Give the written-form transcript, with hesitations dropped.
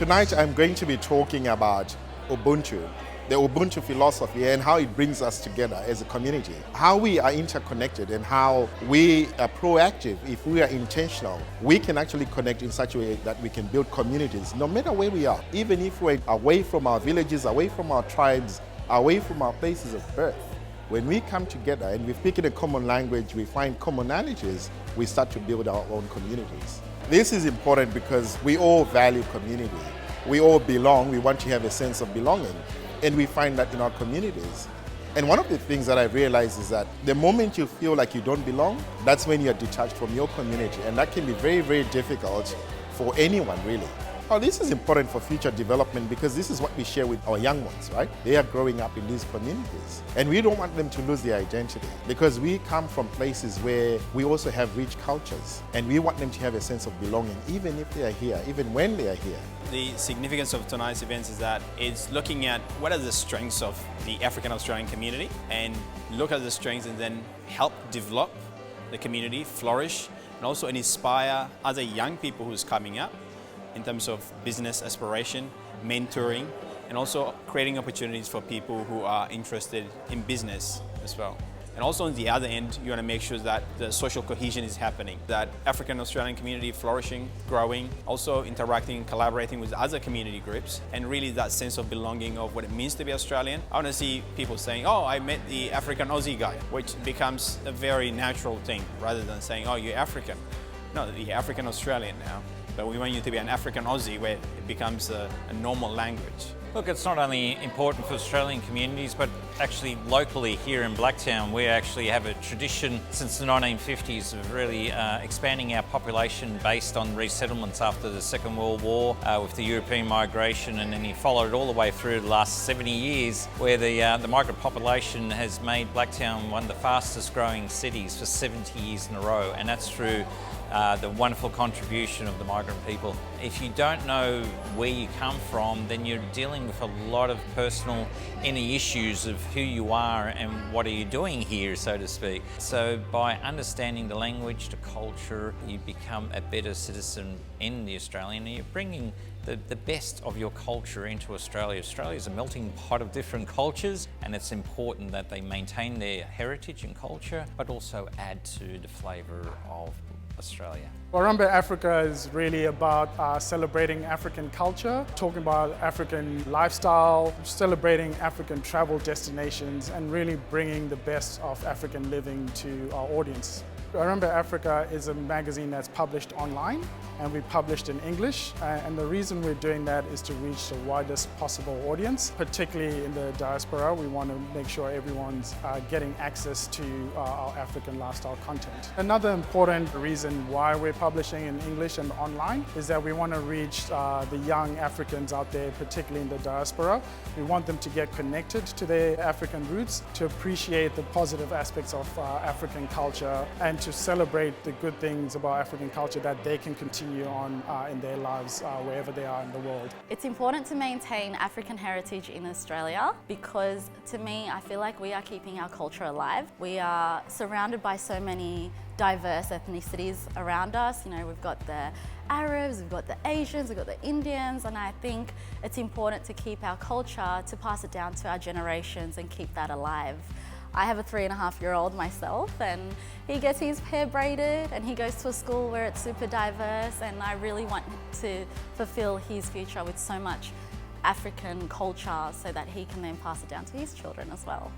Tonight I'm going to be talking about Ubuntu, the Ubuntu philosophy and how it brings us together as a community. How we are interconnected and how we are proactive. If we are intentional, we can actually connect in such a way that we can build communities no matter where we are. Even if we're away from our villages, away from our tribes, away from our places of birth. When we come together and we speak in a common language, we find commonalities, we start to build our own communities. This is important because we all value community. We all belong, we want to have a sense of belonging, and we find that in our communities. And one of the things that I've realized is that the moment you feel like you don't belong, that's when you're detached from your community, and that can be very, very difficult for anyone really. Now, this is important for future development because this is what we share with our young ones, right? They are growing up in these communities and we don't want them to lose their identity because we come from places where we also have rich cultures and we want them to have a sense of belonging even if they are here, even when they are here. The significance of tonight's events is that it's looking at what are the strengths of the African Australian community and look at the strengths and then help develop the community, flourish, and also inspire other young people who's coming up in terms of business aspiration, mentoring, and also creating opportunities for people who are interested in business as well. And also on the other end, you want to make sure that the social cohesion is happening, that African Australian community flourishing, growing, also interacting, collaborating with other community groups, and really that sense of belonging of what it means to be Australian. I want to see people saying, oh, I met the African Aussie guy, which becomes a very natural thing rather than saying, oh, you're African. No, you're African Australian now. But we want you to be an African Aussie where it becomes a normal language. Look, it's not only important for Australian communities, but actually locally here in Blacktown, we actually have a tradition since the 1950s of really expanding our population based on resettlements after the Second World War with the European migration, and then you followed it all the way through the last 70 years where the migrant population has made Blacktown one of the fastest growing cities for 70 years in a row, and that's through the wonderful contribution of the migrant people. If you don't know where you come from, then you're dealing with a lot of personal inner issues of who you are and what are you doing here, so to speak. So by understanding the language, the culture, you become a better citizen in the Australian, and you're bringing the best of your culture into Australia. Australia is a melting pot of different cultures, and it's important that they maintain their heritage and culture, but also add to the flavour of Australia. Warumba Africa is really about celebrating African culture, talking about African lifestyle, celebrating African travel destinations, and really bringing the best of African living to our audience. Warumba Africa is a magazine that's published online, and we published in English, and the reason we're doing that is to reach the widest possible audience, particularly in the diaspora. We want to make sure everyone's getting access to our African lifestyle content. Another important reason why we're publishing in English and online is that we want to reach the young Africans out there, particularly in the diaspora. We want them to get connected to their African roots, to appreciate the positive aspects of African culture, and to celebrate the good things about African culture that they can continue on in their lives wherever they are in the world. It's important to maintain African heritage in Australia because, to me, I feel like we are keeping our culture alive. We are surrounded by so many diverse ethnicities around us. You know, we've got the Arabs, we've got the Asians, we've got the Indians, and I think it's important to keep our culture, to pass it down to our generations and keep that alive. I have a 3.5-year-old myself, and he gets his hair braided and he goes to a school where it's super diverse, and I really want to fulfill his future with so much African culture so that he can then pass it down to his children as well.